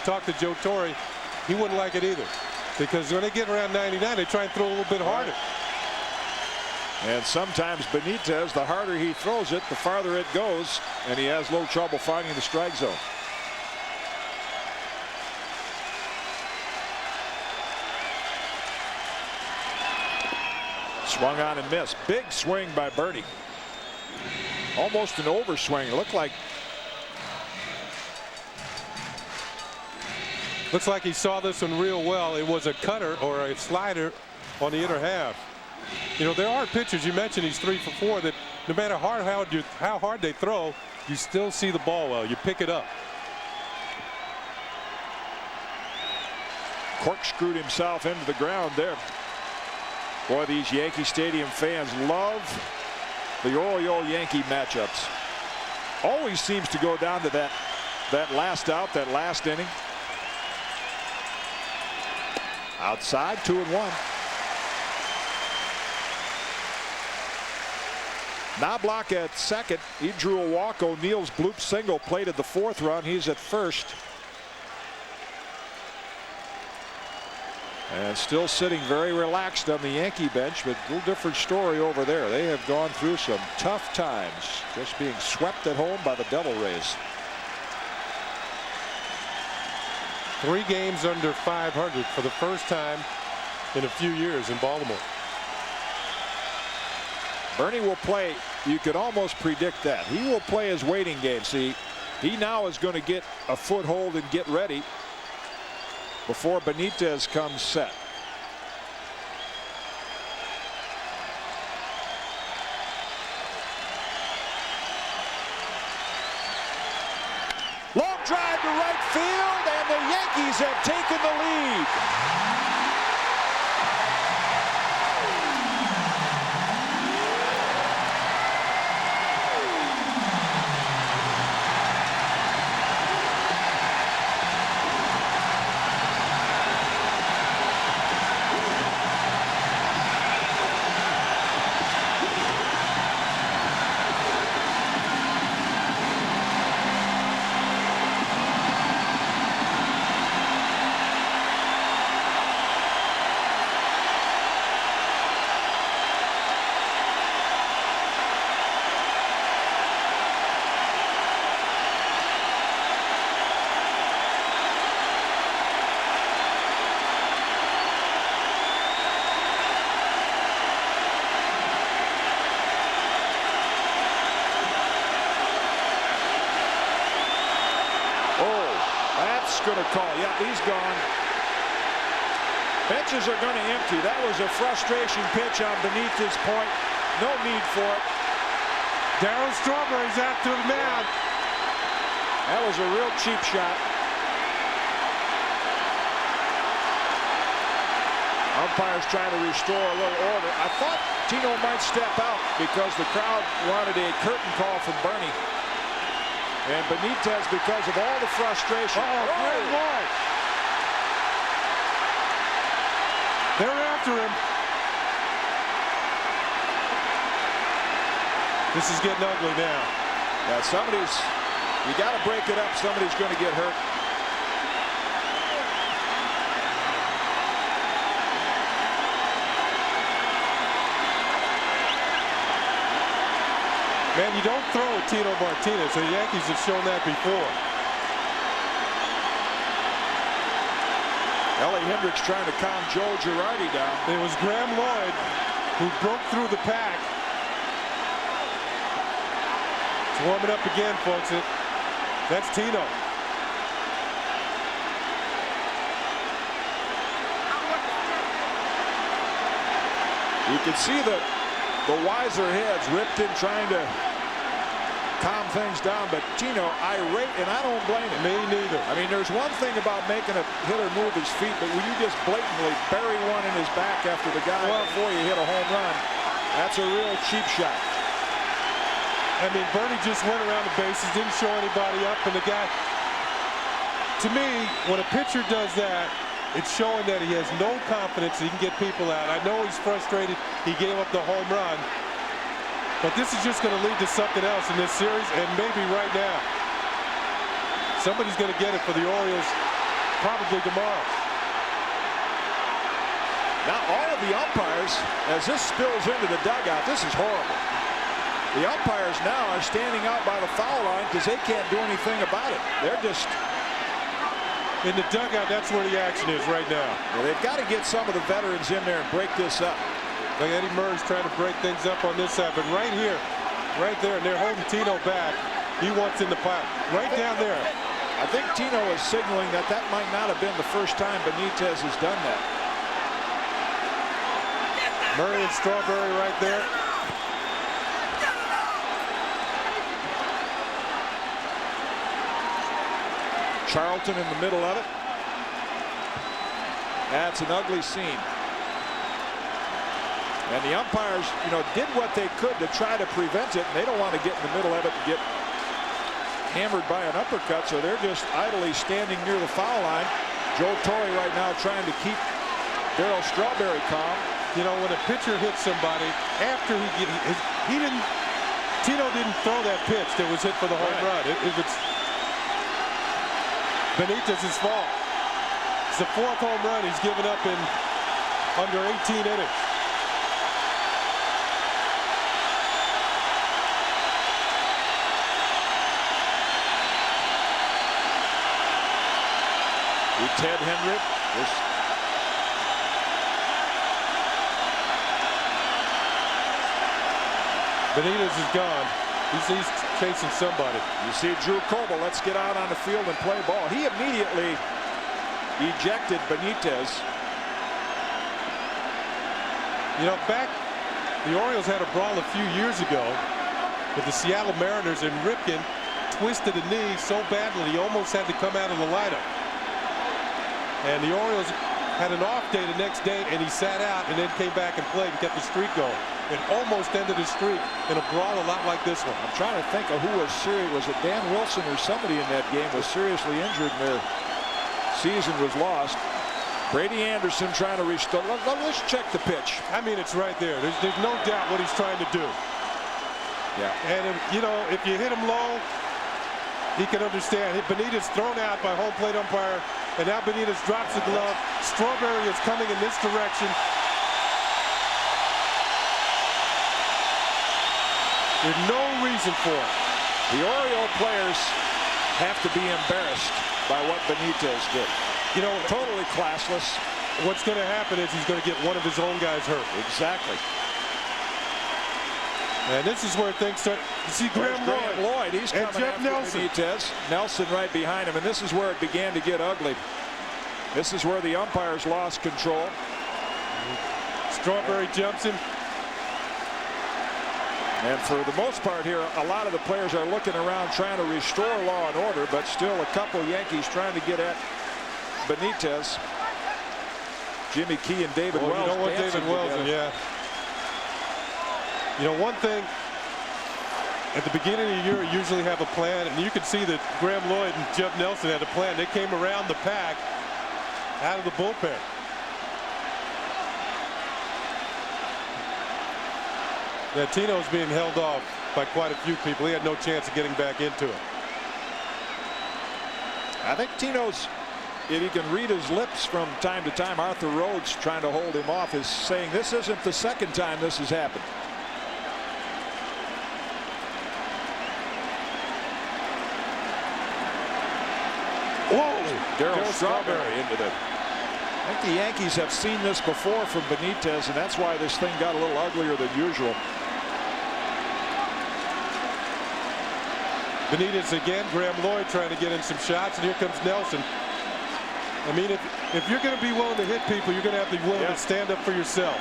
talked to Joe Torre, he wouldn't like it either. Because when they get around 99, they try and throw a little bit harder. And sometimes Benitez, the harder he throws it, the farther it goes, and he has a little trouble finding the strike zone. Swung on and missed. Big swing by Bernie. Almost an overswing. It looked like he saw this one real well. It was a cutter or a slider on the inner half. You know, there are pitchers, you mentioned he's 3 for 4, that no matter how hard they throw, you still see the ball well. You pick it up. Corkscrewed himself into the ground there. Boy, these Yankee Stadium fans love the Oriole Yankee matchups. Always seems to go down to that last out, that last inning. Outside, 2-1. Knobloch at second. He drew a walk. O'Neill's bloop single plated the 4th run. He's at first. And still sitting very relaxed on the Yankee bench, but a little different story over there. They have gone through some tough times, just being swept at home by the Devil Rays. 3 games under 500 for the first time in a few years in Baltimore. Bernie will play. You could almost predict that. He will play his waiting game. See, he now is going to get a foothold and get ready before Benitez comes set. Long drive to right field, and the Yankees have taken the lead. Going to call. Yeah, he's gone. Benches are going to empty. That was a frustration pitch on Benitez's point. No need for it. Darryl Strawberry's after the man. That was a real cheap shot. Umpires trying to restore a little order. I thought Tino might step out because the crowd wanted a curtain call from Bernie. And Benitez, because of all the frustration. Great wide. They're after him. This is getting ugly now. Yeah, you got to break it up. Somebody's going to get hurt. Man, you don't throw at Tino Martinez. The Yankees have shown that before. Ellie Hendricks trying to calm Joe Girardi down. It was Graham Lloyd who broke through the pack. It's warming up again, folks. That's Tino. You can see the wiser heads ripped in trying to calm things down, but Tino irate, and I don't blame him. Me neither. I mean, there's one thing about making a hitter move his feet, but when you just blatantly bury one in his back after the guy before you hit a home run, that's a real cheap shot. I mean, Bernie just went around the bases, didn't show anybody up, and the guy, to me, when a pitcher does that, it's showing that he has no confidence he can get people out. I know he's frustrated. He gave up the home run. But this is just going to lead to something else in this series, and maybe right now. Somebody's going to get it for the Orioles. probably tomorrow. Now all of the umpires, as this spills into the dugout, this is horrible. The umpires now are standing out by the foul line because they can't do anything about it. They're just in the dugout. That's where the action is right now. Well, they've got to get some of the veterans in there and break this up. Like Eddie Murray's trying to break things up on this side, but right here, right there, and they're holding Tino back. He wants in the pile. Right down there. I think Tino is signaling that that might not have been the first time Benitez has done that. Murray and Strawberry right there. Charlton in the middle of it. That's an ugly scene. And the umpires, did what they could to try to prevent it, and they don't want to get in the middle of it and get hammered by an uppercut, so they're just idly standing near the foul line. Joe Torre right now trying to keep Darryl Strawberry calm. When a pitcher hits somebody, after Tino didn't throw that pitch that was hit for the home run. If it's Benitez's fault. It's the 4th home run he's given up in under 18 innings. Ted Hendrick. Benitez is gone. He's chasing somebody. You see Drew Coble. Let's get out on the field and play ball. He immediately ejected Benitez. Back the Orioles had a brawl a few years ago with the Seattle Mariners, and Ripken twisted a knee so badly he almost had to come out of the lineup. And the Orioles had an off day the next day, and he sat out and then came back and played and kept the streak going. It almost ended his streak in a brawl a lot like this one. I'm trying to think of who was serious. Was it Dan Wilson or somebody in that game was seriously injured and their season was lost? Brady Anderson trying to restore. Let's check the pitch. I mean, it's right there. There's no doubt what he's trying to do. Yeah. And if you hit him low, he can understand. Benitez thrown out by home plate umpire, and now Benitez drops the glove. Strawberry is coming in this direction. There's no reason for it. The Oriole players have to be embarrassed by what Benitez did. Totally classless. What's going to happen is he's going to get one of his own guys hurt. Exactly. And this is where things start. You see Graham Lloyd. He's and coming Jeff after Nelson. Benitez. Nelson right behind him, and this is where it began to get ugly. This is where the umpires lost control. Strawberry jumps him. And for the most part here, a lot of the players are looking around trying to restore law and order, but still a couple Yankees trying to get at Benitez. Jimmy Key and David Wells. You know what, David Wells, yeah. One thing, at the beginning of the year, you usually have a plan, and you can see that Graham Lloyd and Jeff Nelson had a plan. They came around the pack out of the bullpen. Yeah, Tino's being held off by quite a few people. He had no chance of getting back into it. I think Tino's, if you can read his lips from time to time, Arthur Rhodes trying to hold him off, is saying this isn't the second time this has happened. Whoa! Darryl Strawberry into the. I think the Yankees have seen this before from Benitez, and that's why this thing got a little uglier than usual. Benitez again. Graham Lloyd trying to get in some shots, and here comes Nelson. I mean, if you're going to be willing to hit people, you're going to have to be willing to stand up for yourself.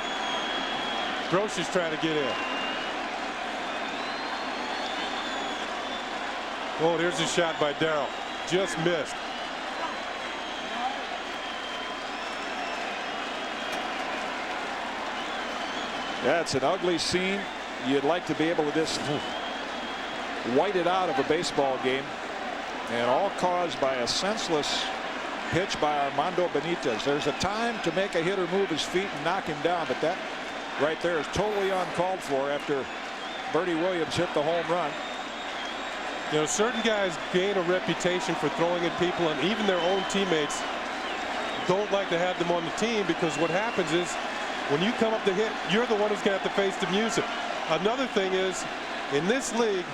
Grosh is trying to get in. Oh, there's a shot by Darryl. Just missed. That's an ugly scene. You'd like to be able to just white it out of a baseball game, and all caused by a senseless pitch by Armando Benitez. There's a time to make a hitter move his feet and knock him down, but that right there is totally uncalled for after Bertie Williams hit the home run. Certain guys gain a reputation for throwing at people, and even their own teammates don't like to have them on the team, because what happens is when you come up to hit, you're the one who's going to have to face the music. Another thing is, in this league,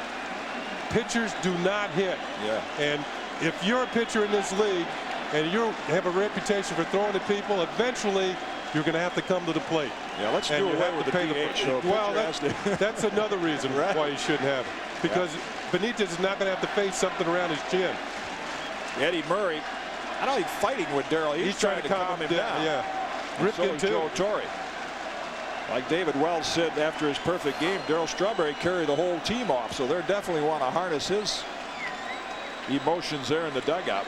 pitchers do not hit. Yeah. And if you're a pitcher in this league and you have a reputation for throwing at people, eventually you're going to have to come to the plate. Yeah, let's do away with the DH. So well, that's another reason right. why you shouldn't have it. Because Benitez is not going to have to face something around his chin. Eddie Murray, I don't think fighting with Darrell. He's trying to calm him down. Yeah. Ripken too. Joe Torre. Like David Wells said after his perfect game, Darryl Strawberry carried the whole team off. So they definitely want to harness his emotions there in the dugout.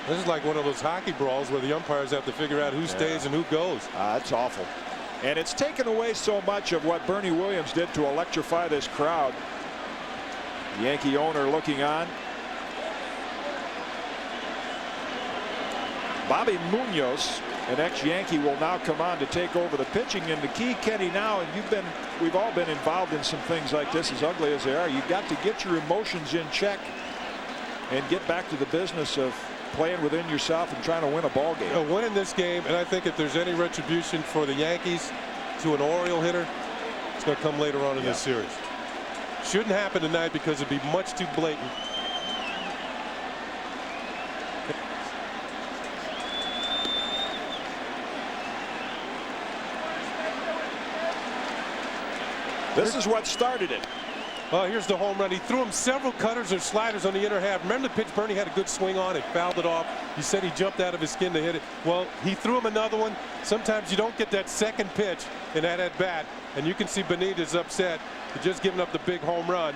This is like one of those hockey brawls where the umpires have to figure out who stays and who goes. That's awful. And it's taken away so much of what Bernie Williams did to electrify this crowd. The Yankee owner looking on. Bobby Munoz, an ex-Yankee, will now come on to take over the pitching. And the key, Kenny, now, and we've all been involved in some things like this, as ugly as they are. You've got to get your emotions in check and get back to the business of playing within yourself and trying to win a ball game. Winning this game, and I think if there's any retribution for the Yankees to an Oriole hitter, it's going to come later on in this series. Shouldn't happen tonight because it'd be much too blatant. This is what started it. Well, here's the home run. He threw him several cutters or sliders on the inner half. Remember the pitch Bernie had a good swing on it, fouled it off. He said he jumped out of his skin to hit it. Well, he threw him another one. Sometimes you don't get that second pitch in that at bat, and you can see Benitez upset for just giving up the big home run.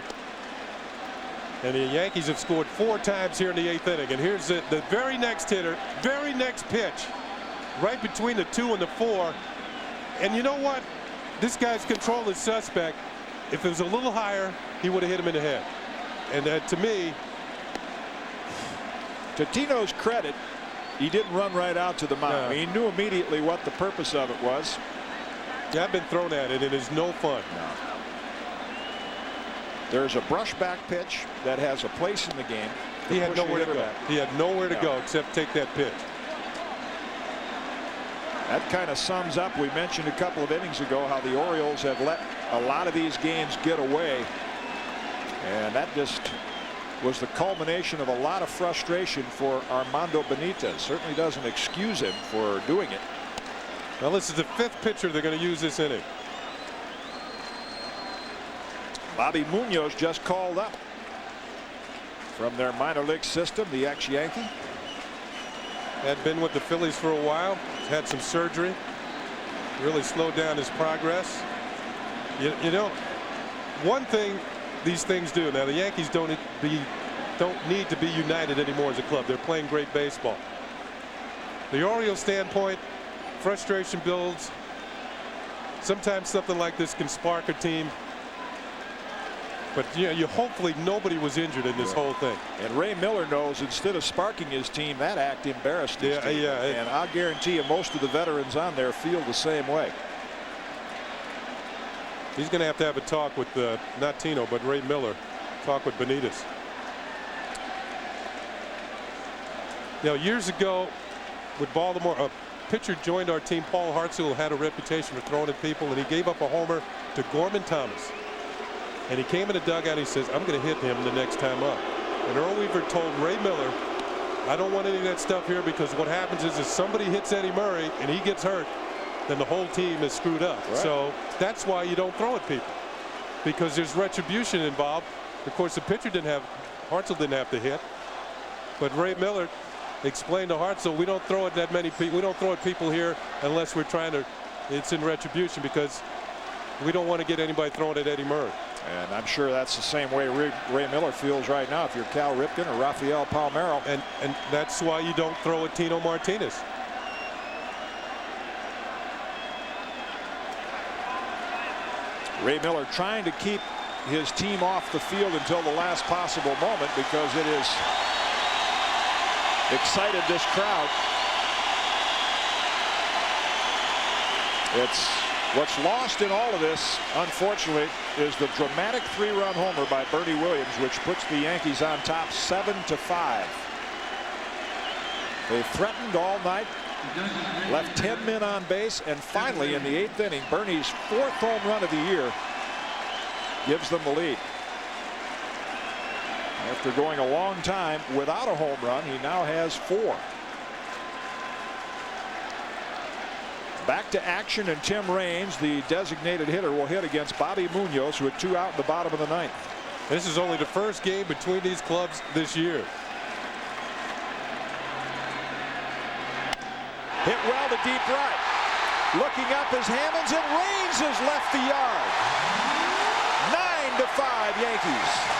And the Yankees have scored 4 times here in the 8th inning. And here's the very next hitter, very next pitch, right between the 2 and the 4. And you know what? This guy's control is suspect. If it was a little higher, he would have hit him in the head. And to me, to Tino's credit, he didn't run right out to the mound. He knew immediately what the purpose of it was. Yeah, I've been thrown at it. It is no fun. No. There's a brushback pitch that has a place in the game. He had nowhere to go. He had nowhere to go except take that pitch. That kind of sums up. We mentioned a couple of innings ago how the Orioles have let a lot of these games get away. And that just was the culmination of a lot of frustration for Armando Benitez. Certainly doesn't excuse him for doing it. Now this is the 5th pitcher they're going to use this inning. Bobby Munoz just called up from their minor league system, the ex-Yankee. Had been with the Phillies for a while, had some surgery, really slowed down his progress. You know, one thing these things do, now the Yankees don't need to be united anymore as a club. They're playing great baseball. The Orioles standpoint, frustration builds. Sometimes something like this can spark a team. But you hopefully nobody was injured in this whole thing. And Ray Miller knows instead of sparking his team, that act embarrassed his team. And I'll guarantee you most of the veterans on there feel the same way. He's going to have a talk with not Tino, but Ray Miller. Talk with Benitez. You know, years ago with Baltimore, a pitcher joined our team, Paul Hartzell, had a reputation for throwing at people, and he gave up a homer to Gorman Thomas. And he came in the dugout and he says, I'm going to hit him the next time up. And Earl Weaver told Ray Miller, I don't want any of that stuff here, because what happens is if somebody hits Eddie Murray and he gets hurt, then the whole team is screwed up. Right. So that's why you don't throw at people, because there's retribution involved. Of course, the pitcher Hartzell didn't have to hit. But Ray Miller explained to Hartzell, we don't throw at that many people. We don't throw at people here unless we're trying to, it's in retribution, because we don't want to get anybody throwing at Eddie Murray. And I'm sure that's the same way Ray Miller feels right now if you're Cal Ripken or Rafael Palmeiro. And that's why you don't throw at Tino Martinez. Ray Miller trying to keep his team off the field until the last possible moment, because it has excited this crowd. It's what's lost in all of this, unfortunately, is the dramatic 3-run homer by Bernie Williams, which puts the Yankees on top 7-5. They threatened all night, left 10 men on base, and finally in the 8th inning, Bernie's 4th home run of the year gives them the lead. After going a long time without a home run, he now has 4. Back to action, and Tim Raines, the designated hitter, will hit against Bobby Munoz, with 2 out in the bottom of the 9th. This is only the first game between these clubs this year. Hit well to deep right. Looking up is Hammonds, and Raines has left the yard. 9-5 Yankees.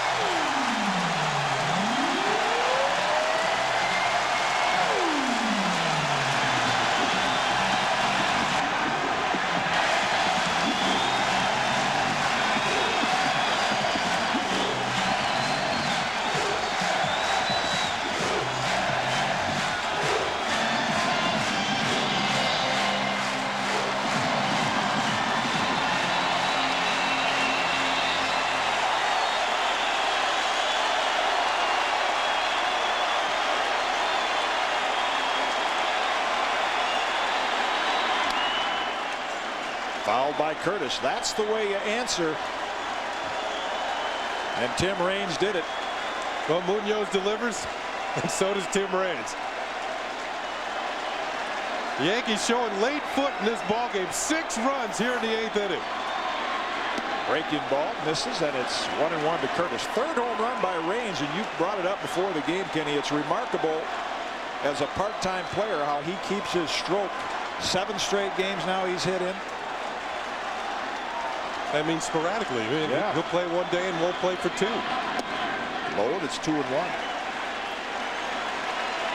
Fouled by Curtis. That's the way you answer. And Tim Raines did it. Well, Munoz delivers, and so does Tim Raines. The Yankees showing late foot in this ballgame. 6 runs here in the 8th inning. Breaking ball misses, and it's 1-1 to Curtis. 3rd home run by Raines, and you brought it up before the game, Kenny. It's remarkable as a part-time player how he keeps his stroke. 7 straight games now he's hit in. I mean, sporadically. I mean, yeah. He'll play one day and won't play for 2. Lowered, it's 2-1.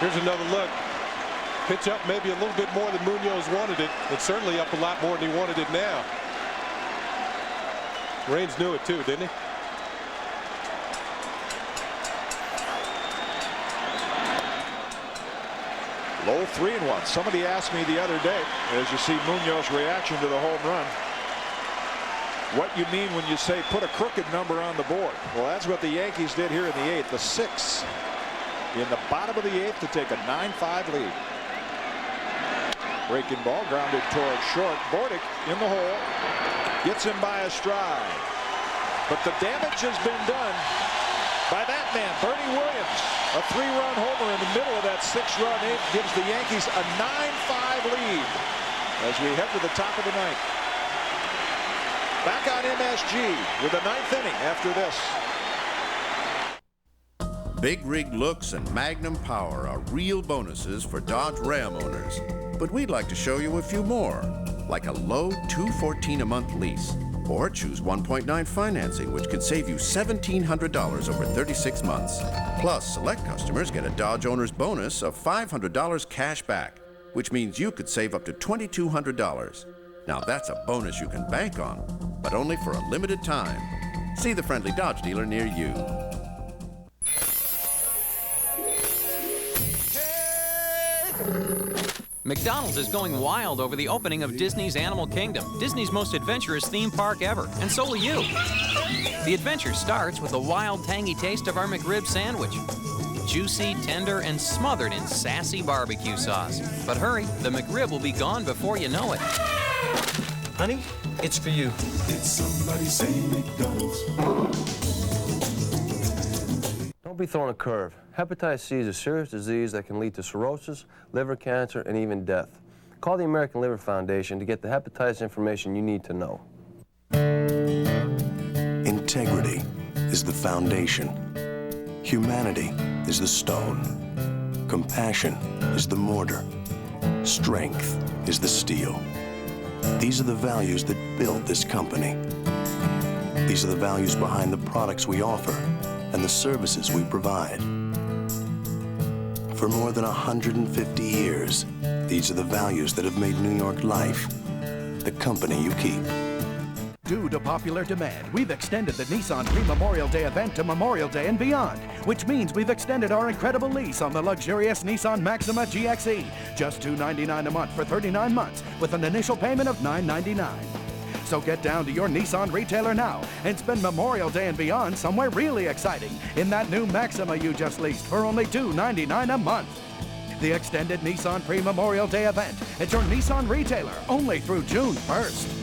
Here's another look. Pitch up maybe a little bit more than Munoz wanted it. It's certainly up a lot more than he wanted it now. Raines knew it too, didn't he? Low 3-1. Somebody asked me the other day, as you see Munoz's reaction to the home run, what you mean when you say put a crooked number on the board. Well, that's what the Yankees did here in the 8th. The 6 in the bottom of the 8th to take a 9-5 lead. Breaking ball grounded towards short. Bordick in the hole. Gets him by a stride. But the damage has been done by that man, Bernie Williams. A 3-run homer in the middle of that 6-run 8th gives the Yankees a 9-5 lead as we head to the top of the 9th. Back on MSG with the 9th inning after this. Big rig looks and magnum power are real bonuses for Dodge Ram owners. But we'd like to show you a few more, like a low $214 a month lease. Or choose 1.9 financing, which could save you $1,700 over 36 months. Plus, select customers get a Dodge owner's bonus of $500 cash back, which means you could save up to $2,200. Now that's a bonus you can bank on, but only for a limited time. See the friendly Dodge dealer near you. McDonald's is going wild over the opening of Disney's Animal Kingdom, Disney's most adventurous theme park ever, and so will you. The adventure starts with the wild, tangy taste of our McRib sandwich. Juicy, tender, and smothered in sassy barbecue sauce. But hurry, the McRib will be gone before you know it. Honey, it's for you. Did somebody say McDonald's? Don't be throwing a curve. Hepatitis C is a serious disease that can lead to cirrhosis, liver cancer, and even death. Call the American Liver Foundation to get the hepatitis information you need to know. Integrity is the foundation. Humanity is the stone. Compassion is the mortar. Strength is the steel. These are the values that build this company. These are the values behind the products we offer and the services we provide. For more than 150 years, these are the values that have made New York Life the company you keep. Due to popular demand, we've extended the Nissan Pre-Memorial Day event to Memorial Day and beyond, which means we've extended our incredible lease on the luxurious Nissan Maxima GXE. Just $299 a month for 39 months with an initial payment of $999. So get down to your Nissan retailer now and spend Memorial Day and beyond somewhere really exciting in that new Maxima you just leased for only $299 a month. the extended Nissan Pre-Memorial Day event at your Nissan retailer only through June 1st.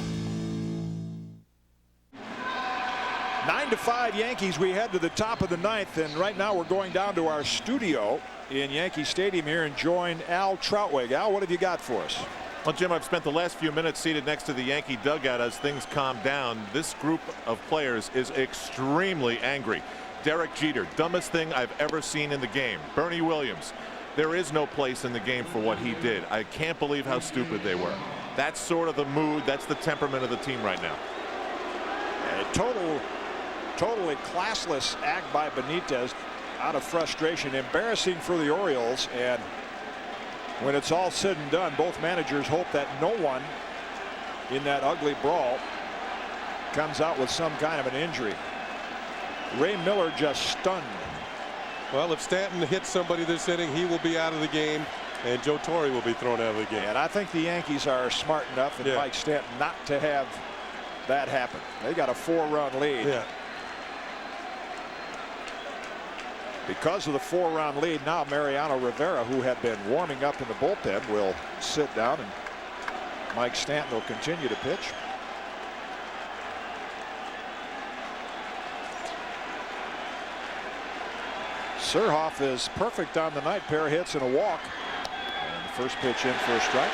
9-5 Yankees. We head to the top of the ninth, and right now we're going down to our studio in Yankee Stadium here and join Al Troutwig. Al, what have you got for us? Well, Jim, I've spent the last few minutes seated next to the Yankee dugout as things calm down. This group of players is extremely angry. Derek Jeter, dumbest thing I've ever seen in the game. Bernie Williams, there is no place in the game for what he did. I can't believe how stupid they were. That's sort of the mood. That's the temperament of the team right now. Totally classless act by Benitez out of frustration. Embarrassing for the Orioles, and when it's all said and done, both managers hope that no one in that ugly brawl comes out with some kind of an injury. Ray Miller just stunned. Well, if Stanton hits somebody this inning, he will be out of the game, and Joe Torre will be thrown out of the game. And I think the Yankees are smart enough, and Mike Stanton, not to have that happen. They got a 4-run lead. Yeah. Because of the 4-run lead, now Mariano Rivera, who had been warming up in the bullpen, will sit down, and Mike Stanton will continue to pitch. Surhoff is perfect on the night, pair of hits and a walk. And the first pitch in for a strike.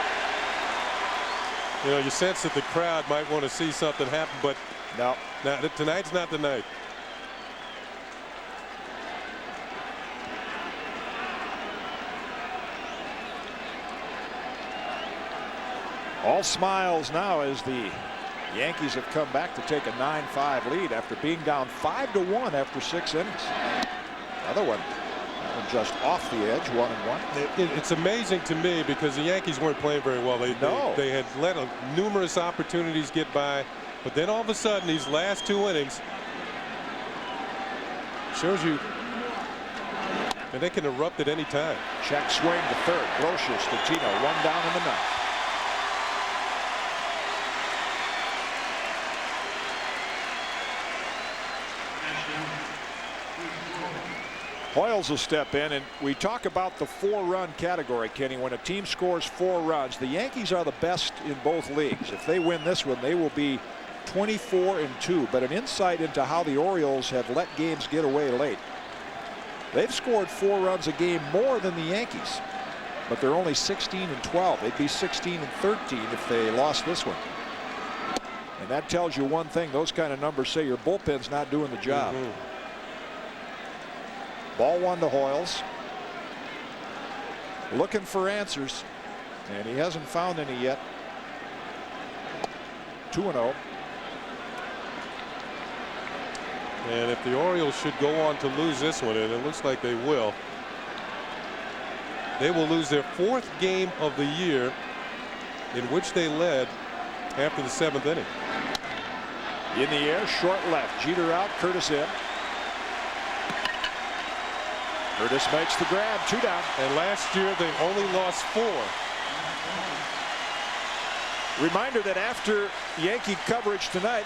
You know, you sense that the crowd might want to see something happen, but no, tonight's not the night. All smiles now as the Yankees have come back to take a 9-5 lead after being down 5-1 after 6 innings. Another one, that one just off the edge, 1-1. It's amazing to me because the Yankees weren't playing very well. They had let numerous opportunities get by, but then all of a sudden these last 2 innings shows you that they can erupt at any time. Check swing to third. Brocious to Tino, 1 down in the ninth. Hoyles will step in, and we talk about the 4-run category, Kenny. When a team scores 4 runs, the Yankees are the best in both leagues. If they win this one, they will be 24-2. But an insight into how the Orioles have let games get away late. They've scored 4 runs a game more than the Yankees, but they're only 16-12. They'd be 16-13 if they lost this one. And that tells you one thing. Those kind of numbers say your bullpen's not doing the job. Ball 1 to Hoyles. Looking for answers, and he hasn't found any yet. 2-0. And if the Orioles should go on to lose this one, and it looks like they will lose their 4th game of the year in which they led after the 7th inning. In the air, short left. Jeter out, Curtis in. Curtis makes the grab, 2 down. And last year they only lost 4. Reminder that after Yankee coverage tonight,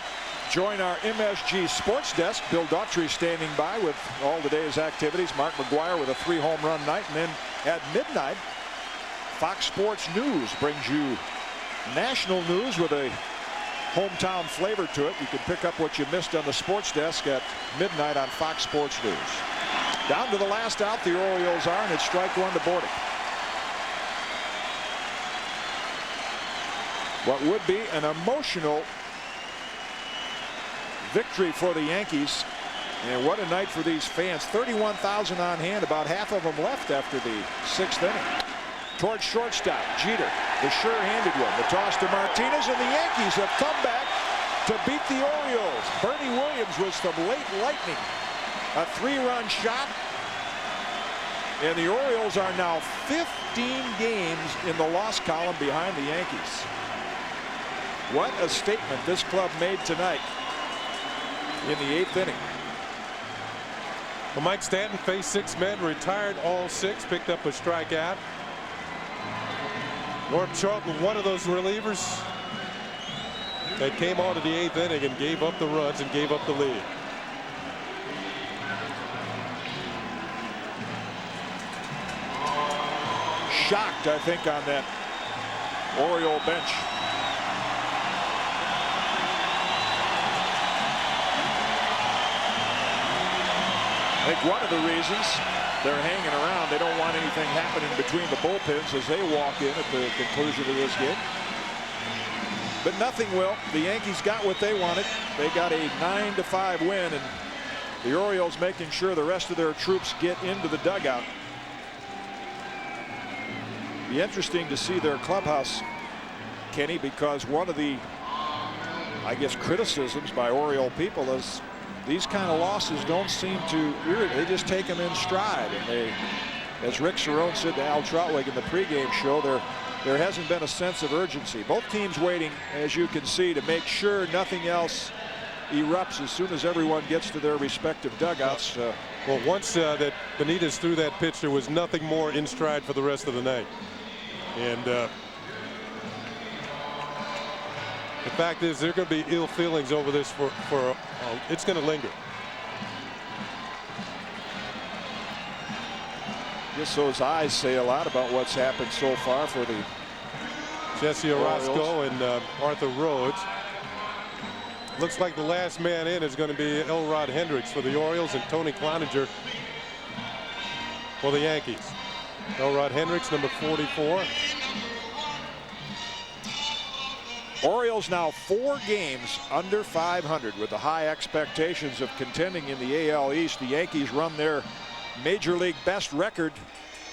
join our MSG Sports Desk. Bill Daughtry standing by with all today's activities. Mark McGuire with a 3-home run night. And then at midnight, Fox Sports News brings you national news with a hometown flavor to it. You can pick up what you missed on the Sports Desk at midnight on Fox Sports News. Down to the last out, the Orioles are, and it's strike 1 to Bordick. What would be an emotional victory for the Yankees, and what a night for these fans. 31,000 on hand, about half of them left after the 6th inning. Towards shortstop, Jeter, the sure-handed one. The toss to Martinez, and the Yankees have come back to beat the Orioles. Bernie Williams was some late lightning. A 3-run shot, and the Orioles are now 15 games in the loss column behind the Yankees. What a statement this club made tonight in the 8th inning. Well, Mike Stanton faced 6 men, retired all 6, picked up a strikeout. Norm Charlton, one of those relievers that came on to the 8th inning and gave up the runs and gave up the lead. shocked, I think, on that Oriole bench. I think one of the reasons they're hanging around, they don't want anything happening between the bullpens as they walk in at the conclusion of this game. But nothing will. The Yankees got what they wanted. They got a 9-5 win, and the Orioles making sure the rest of their troops get into the dugout. Be interesting to see their clubhouse, Kenny, because one of the, I guess, criticisms by Oriole people is these kind of losses don't seem to irritate. They just take them in stride. And they, as Rick Cerrone said to Al Trotwig in the pregame show, there hasn't been a sense of urgency. Both teams waiting, as you can see, to make sure nothing else erupts as soon as everyone gets to their respective dugouts. Well, once that Benitez threw that pitch, there was nothing more in stride for the rest of the night. And the fact is, there are going to be ill feelings over this for it's going to linger. Guess those eyes say a lot about what's happened so far for the Jesse Orozco and Arthur Rhodes. Looks like the last man in is going to be Elrod Hendricks for the Orioles and Tony Cloninger for the Yankees. Elrod Hendricks, number 44. Orioles now 4 games under 500 with the high expectations of contending in the AL East. The Yankees run their major league best record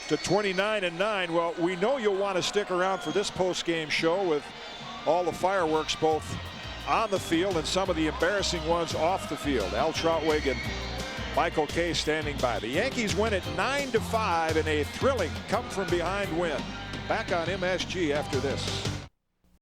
to 29-9. Well, we know you'll want to stick around for this post-game show with all the fireworks both on the field and some of the embarrassing ones off the field. Al Trotwig and Michael Kay standing by. The Yankees win it 9-5 in a thrilling come-from-behind win. Back on MSG after this.